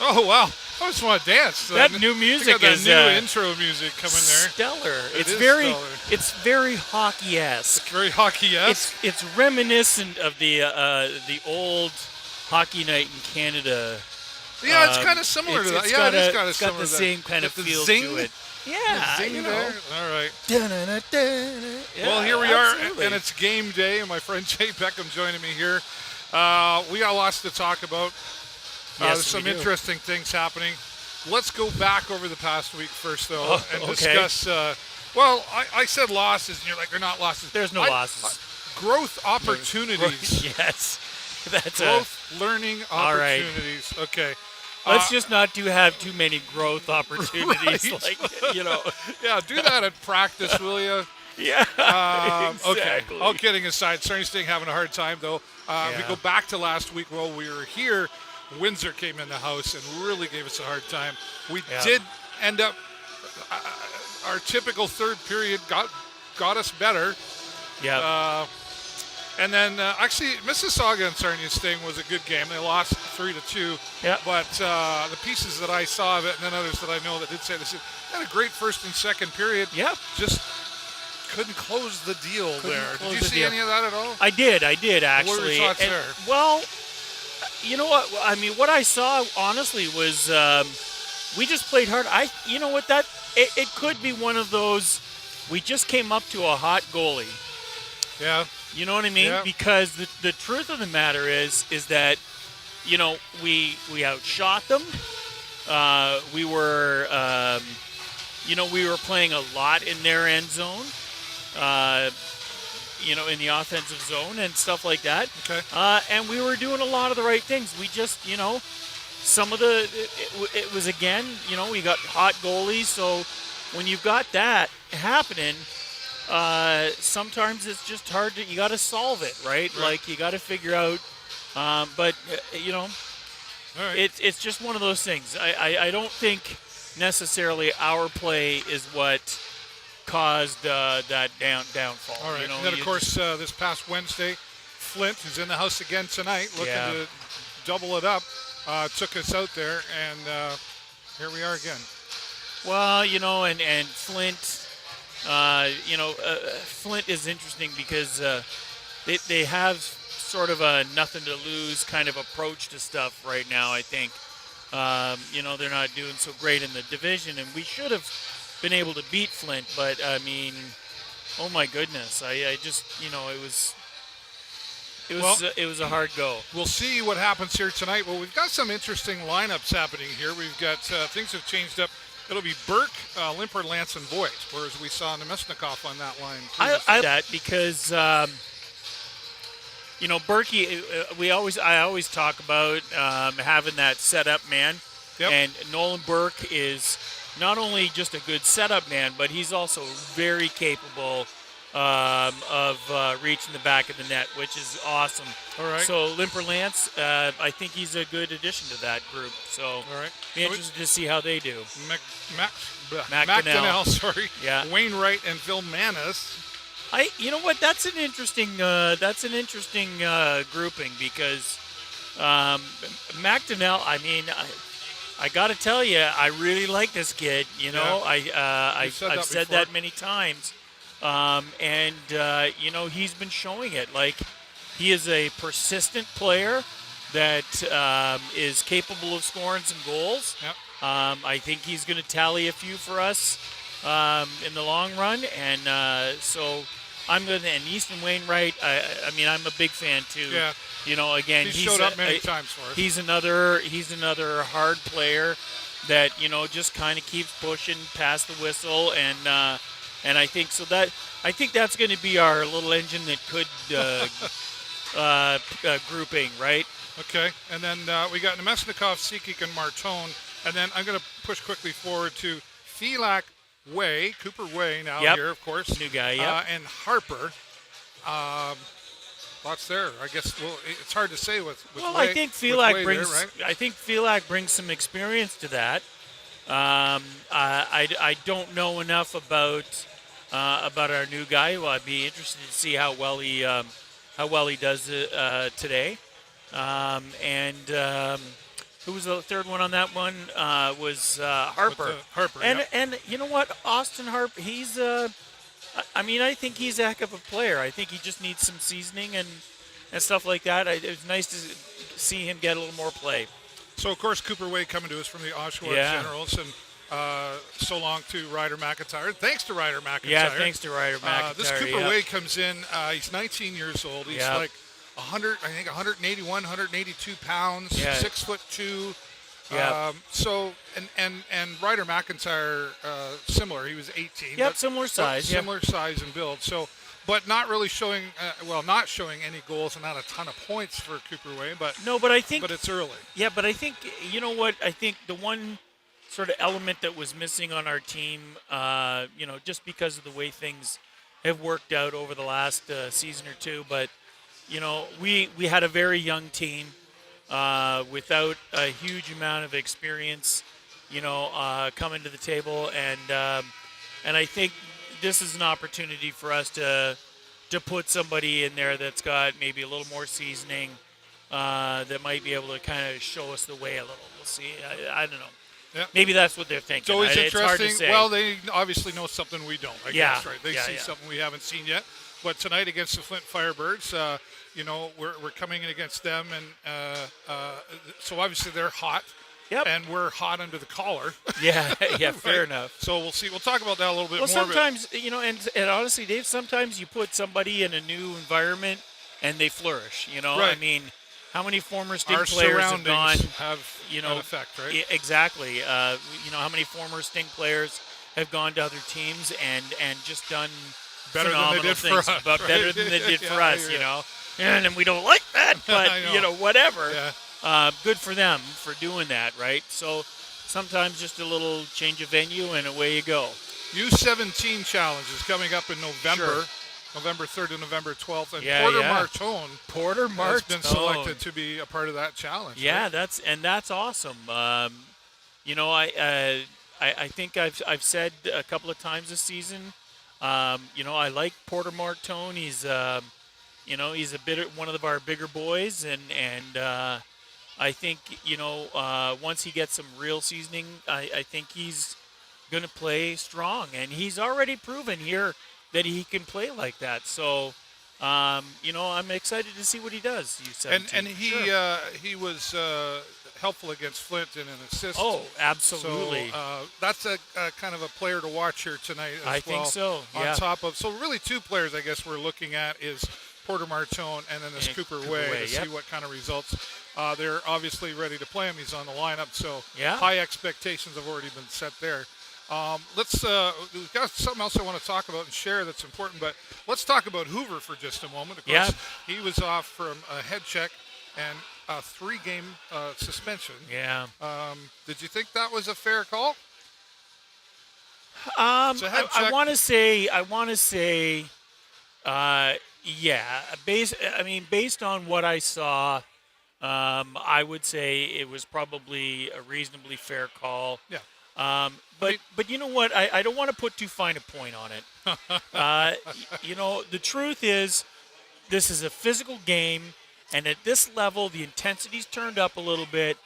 Oh, wow. I just want to dance. That new music that is new intro music coming there. stellar. It is very stellar. it's very hockey-esque. It's very hockey-esque. It's reminiscent of the old Hockey Night in Canada. Yeah, it's kind of similar to that. Yeah, it is kind of similar. Got the same kind of feel zing, to it. Yeah, zing there. All right. Yeah, Well, here we absolutely. are, and it's game day, and my friend Jay Beckham joining me here. We got lots to talk about. There's some interesting things happening. Let's go back over the past week first, though, and discuss. Well, I said losses, and you're like, they're not losses. There's no losses. Growth opportunities. Yes. That's growth, learning opportunities. Right. Okay. Let's just not have too many growth opportunities. Right. Like, Yeah, do that at practice, will you? Yeah, exactly. Okay. All kidding aside, Sarnia Sting having a hard time, though. We go back to last week while we were here. Windsor came in the house and really gave us a hard time. We did end up, our typical third period got us better. Yeah. And then, actually, Mississauga and Sarnia Sting was a good game. They lost 3-2. Yeah. But the pieces that I saw of it, and then others that I know that did say this, had a great first and second period. Yeah. Just couldn't close the deal there. Did you see any of that at all? I did actually. What were your thoughts there? Well, you know what? I mean, what I saw, honestly, was we just played hard. You know what? It could be one of those, we just came up to a hot goalie. Yeah. You know what I mean? Yeah. Because the truth of the matter is that, we outshot them. We were playing a lot in their end zone. In the offensive zone and stuff like that. Okay. And we were doing a lot of the right things. We just, some of it was, again, we got hot goalies. So when you've got that happening, sometimes it's just hard you got to solve it, right? Like, you got to figure out, all right. It's just one of those things. I don't think necessarily our play is what caused that downfall. All right. And then, of course, this past Wednesday, Flint, who's in the house again tonight, looking to double it up, took us out there, and here we are again. Well, and Flint, Flint is interesting because they have sort of a nothing to lose kind of approach to stuff right now, I think. They're not doing so great in the division, and we should have been able to beat Flint, but I mean, oh my goodness, I just, it was a hard go. We'll see what happens here tonight. Well, we've got some interesting lineups happening here. We've got things have changed up. It'll be Burke, Limper, Lance, and Voigt, whereas we saw Nemesnikov on that line. I like that because Berkey. I always talk about having that setup man, and Nolan Burke is not only just a good setup man, but he's also very capable of reaching the back of the net, which is awesome. All right. So Limper Lance, I think he's a good addition to that group. So all right. Be interested to see how they do. McDonnell, sorry. Yeah. Wainwright and Phil Manis. You know what? That's an interesting grouping because McDonnell. I mean, I got to tell you, I really like this kid. I've said that many times, and he's been showing it. Like, he is a persistent player that is capable of scoring some goals. Yep. I think he's going to tally a few for us in the long run, and so I'm going to. And Easton Wainwright, I mean, I'm a big fan too. Yeah. Again, he's showed up many times for us. He's another hard player that just kind of keeps pushing past the whistle, and I think so that I think that's going to be our little engine that could grouping, right? Okay, and then we got Nemesnikov, Seekik, and Martone, and then I'm going to push quickly forward to Thilak Way, Cooper Way now here, of course. New guy, and Harper. Lots there. I guess. Well, it's hard to say with Way. I think Thilak brings. There, right? I think Thilak brings some experience to that. I don't know enough about our new guy. Well, I'd be interested to see how well he does today. who was the third one on that one? Was Harper. Harper, and you know what, Austin Harper, he's I think he's a heck of a player. I think he just needs some seasoning and stuff like that. It was nice to see him get a little more play. So, of course, Cooper Wade coming to us from the Oshawa Generals, and so long to Ryder McIntyre. Thanks to Ryder McIntyre. Yeah, thanks to Ryder McIntyre. This Cooper Wade comes in. He's 19 years old. He's like 181, 182 pounds, 6'2". Yeah. And Ryder McIntyre, similar. He was 18. Yep, similar size. Similar size and build. So, but not really showing, not showing any goals and not a ton of points for Cooper Wade. But it's early. Yeah, but I think, you know what? I think the one sort of element that was missing on our team, just because of the way things have worked out over the last season or two, but we had a very young team without a huge amount of experience, coming to the table, and I think this is an opportunity for us to put somebody in there that's got maybe a little more seasoning, that might be able to kind of show us the way a little. We'll see. I don't know. Yeah. Maybe that's what they're thinking. It's always interesting. It's hard to say. Well, they obviously know something we don't, I guess, right? They see something we haven't seen yet. But tonight against the Flint Firebirds, we're coming in against them, and so obviously they're hot. Yep. And we're hot under the collar. Yeah, right? Fair enough. So we'll see. We'll talk about that a little bit more. Well, sometimes, and honestly, Dave, sometimes you put somebody in a new environment and they flourish, Right. I mean, how many former Sting Our players have gone? Have an effect, right? Exactly. How many former Sting players have gone to other teams and just done better phenomenal than they did things, for us, but right? better than they did for us, And we don't like that, but whatever. Yeah. Good for them for doing that, right? So sometimes just a little change of venue and away you go. U17 challenge is coming up in November. Sure. November 3rd to November 12th, and Porter Martone has been selected to be a part of that challenge. Yeah, right? that's awesome. I think I've said a couple of times this season. I like Porter Martone. He's he's one of our bigger boys, and I think once he gets some real seasoning, I think he's going to play strong, and he's already proven here that he can play like that. So, I'm excited to see what he does. And he was helpful against Flint in an assist. Oh, absolutely. So that's a kind of a player to watch here tonight as well. I think so. Yeah. On top of, so really two players I guess we're looking at is Porter Martone and then this Cooper Wade to see what kind of results. They're obviously ready to play him. He's on the lineup, so high expectations have already been set there. We've got something else I want to talk about and share that's important, but let's talk about Hoover for just a moment. Of course, he was off from a head check and a 3-game suspension. Yeah. Did you think that was a fair call? I want to say, yeah. Based on what I saw, I would say it was probably a reasonably fair call. Yeah. But you know what? I don't want to put too fine a point on it. The truth is, this is a physical game, and at this level, the intensity's turned up a little bit.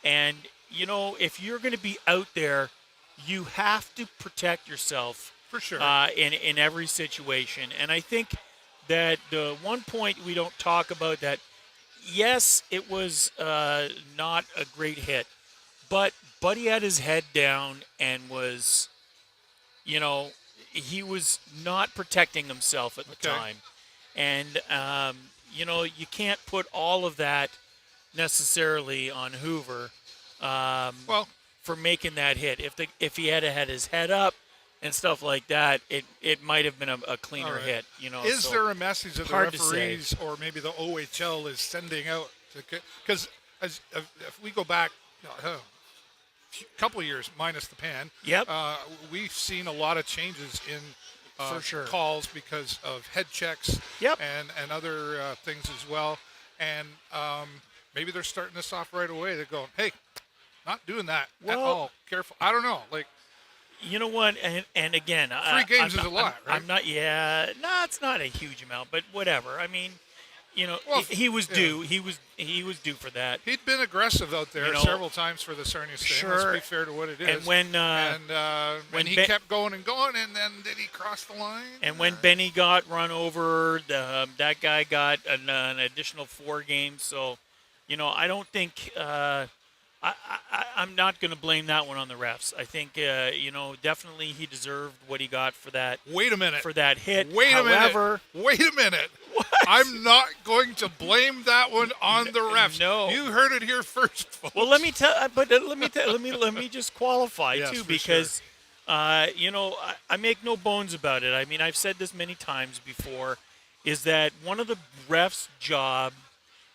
And if you're going to be out there, you have to protect yourself for sure in every situation. And I think that the one point we don't talk about that, yes, it was not a great hit, but Buddy had his head down and was, he was not protecting himself at the time. And, you can't put all of that necessarily on Hoover for making that hit. If he had had his head up and stuff like that, it might have been a cleaner hit. Is there a message that the referees or maybe the OHL is sending out? Because if we go back couple of years minus the pan, we've seen a lot of changes in for sure calls because of head checks and other things as well. And maybe they're starting this off right away. They're going, hey, not doing that at all. Careful. I don't know. Like, you know what? And again, 3 games is a lot, right? I'm not. Yeah, no, it's not a huge amount, but whatever. I mean, he was due. He was due for that. He'd been aggressive out there several times for the Sarnia Sting. Sure. Let's be fair to what it is. And when he kept going and going, and then did he cross the line? And when Benny got run over, that guy got an additional 4 games. So, I don't think I'm not going to blame that one on the refs. I think definitely he deserved what he got for that. Wait a minute. For that hit. Wait a minute. What? I'm not going to blame that one on the refs. No. You heard it here first, folks. Well, let me just qualify too, because I make no bones about it. I mean, I've said this many times before, is that one of the refs' job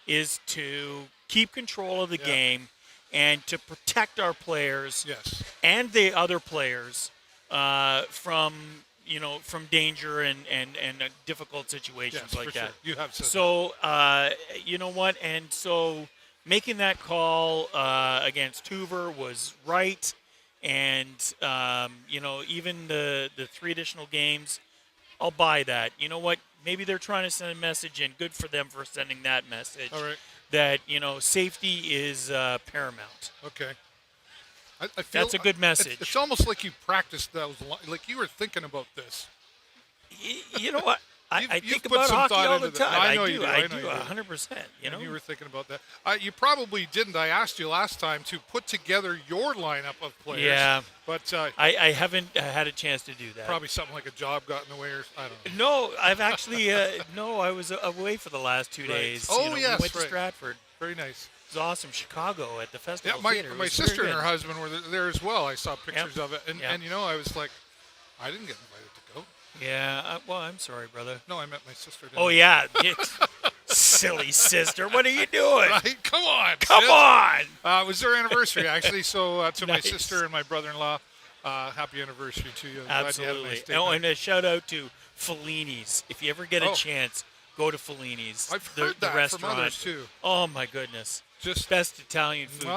is to keep control of the game and to protect our players and the other players from danger and difficult situations like that. Sure. You have said so, you know what? And so making that call against Hoover was right. And, even the 3 additional games, I'll buy that. You know what? Maybe they're trying to send a message, and good for them for sending that message. All right. That, safety is paramount. Okay. I feel that's a good message. It's almost like you practiced those, like you were thinking about this. You know what? I think put about some hockey thought all into the that. time. I know you do. I do 100%. And you were thinking about that. You probably didn't. I asked you last time to put together your lineup of players. Yeah. But I haven't had a chance to do that. Probably something like a job got in the way, or I don't know. No, I've actually I was away for the last 2 days. Oh, yes, we went to Stratford. Very nice. It was awesome. Chicago at the festival theater. My sister and her husband were there as well. I saw pictures of it, and I was like, I didn't get invited to go. Yeah, well, I'm sorry, brother. No, I met my sister. Oh, yeah. Silly sister. What are you doing? Right? Come on. Come on. It was their anniversary, actually. So to Nice. my sister and my brother-in-law, happy anniversary to you. Absolutely. And a shout-out to Fellini's. If you ever get a chance, go to Fellini's. I've heard that restaurant. from others, too. Oh, my goodness. Just best Italian food.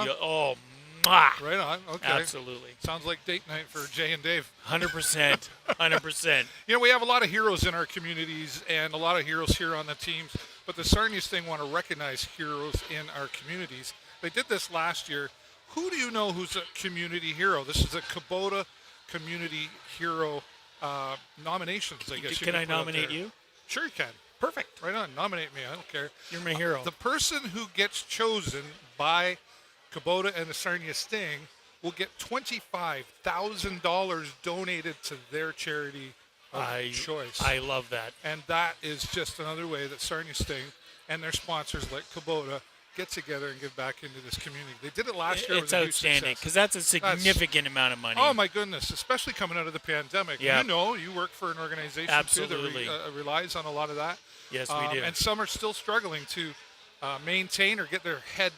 Mwah. Right on. Okay. Absolutely. Sounds like date night for Jay and Dave. 100%. 100%. We have a lot of heroes in our communities and a lot of heroes here on the teams, but the Sarnia Sting want to recognize heroes in our communities. They did this last year. Who do you know who's a community hero? This is a Kubota Community Hero nominations, I guess. Can I nominate you? Sure you can. Perfect. Right on. Nominate me. I don't care. You're my hero. The person who gets chosen by Kubota and the Sarnia Sting will get $25,000 donated to their charity of choice. I love that. And that is just another way that Sarnia Sting and their sponsors like Kubota get together and give back into this community. They did it last year. It's outstanding because that's a significant amount of money. Oh, my goodness, especially coming out of the pandemic. Yeah. You work for an organization too that relies on a lot of that. Yes, we do. And some are still struggling to maintain or get their head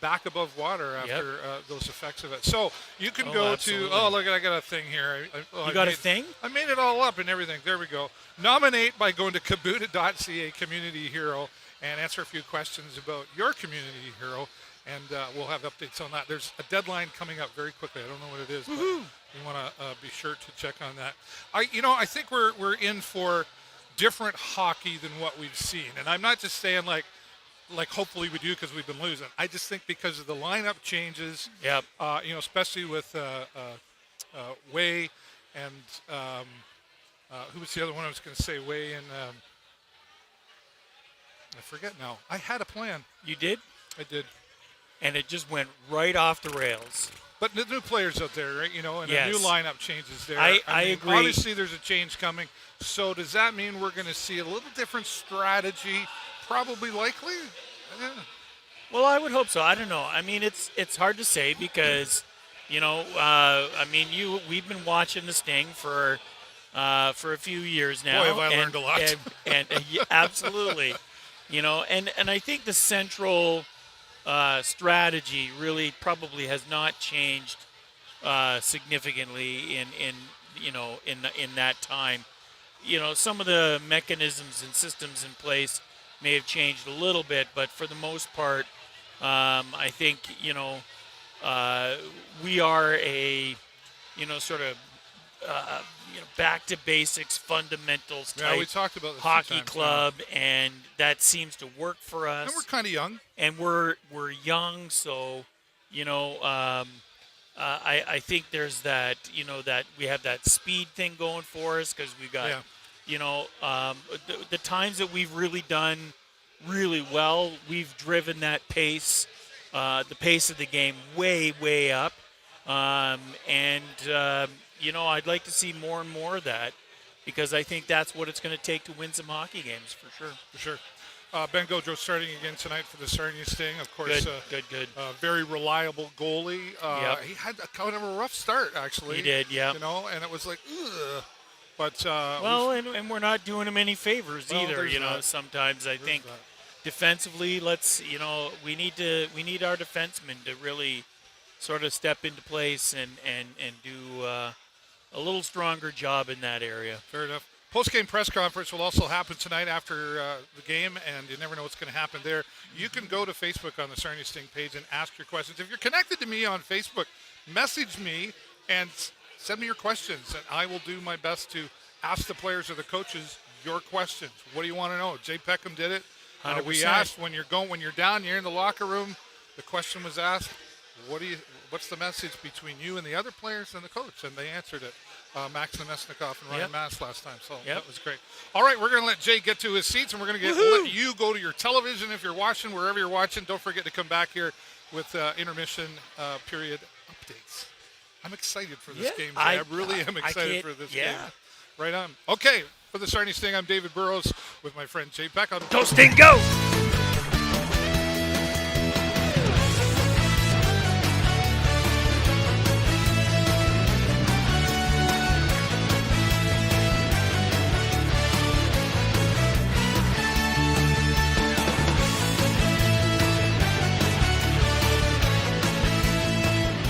back above water after those effects of it. So you can go absolutely. to, look, I got a thing here. You got a thing? I made it all up and everything. There we go. Nominate by going to Kubota.ca Community Hero and answer a few questions about your community hero, and we'll have updates on that. There's a deadline coming up very quickly. I don't know what it is, but you want to be sure to check on that. I think we're in for different hockey than what we've seen, and I'm not just saying like hopefully we do because we've been losing. I just think because of the lineup changes, especially with Way and who was the other one I was going to say? Way and I forget now. I had a plan. You did? I did. And it just went right off the rails. But the new players out there, right? And yes. a new lineup changes there. I mean, agree. Obviously, there's a change coming. So does that mean we're going to see a little different strategy? Probably likely. Yeah. Well, I would hope so. I don't know. I mean, it's hard to say because, we've been watching the Sting for a few years now. Boy, have I learned a lot. And absolutely, and I think the central strategy really probably has not changed significantly in that time. Some of the mechanisms and systems in place may have changed a little bit, but for the most part, I think we are a sort of back to basics, fundamentals type we talked about this hockey club, and that seems to work for us. And we're kind of young. And we're young, so I think there's that that we have that speed thing going for us because we got the times that we've really done really well, we've driven that pace, the pace of the game way up, I'd like to see more and more of that because I think that's what it's going to take to win some hockey games for sure. For sure. Ben Gaudreau starting again tonight for the Sarnia Sting. Of course, good. Very reliable goalie. Yep. He had kind of a rough start, actually. He did, yeah. And it was like, ugh. But and we're not doing him any favors either. Sometimes I think defensively, we need our defensemen to really sort of step into place and do a little stronger job in that area. Fair enough. Post-game press conference will also happen tonight after the game, and you never know what's going to happen there. You can go to Facebook on the Sarnia Sting page and ask your questions. If you're connected to me on Facebook, message me and send me your questions, and I will do my best to ask the players or the coaches your questions. What do you want to know? Jay Peckham did it. We asked when you're down, you're in the locker room. The question was asked, what's the message between you and the other players and the coach? And they answered it. Max Nemesnikov and Ryan Mass last time, so that was great. All right, we're going to let Jay get to his seats, and we're going to let you go to your television if you're watching, wherever you're watching. Don't forget to come back here with intermission period updates. I'm excited for this game, Jay. I really am excited for this game. Right on. Okay, for the Sarnia Sting, I'm David Burrows with my friend Jay Peckham. Go Sting, go!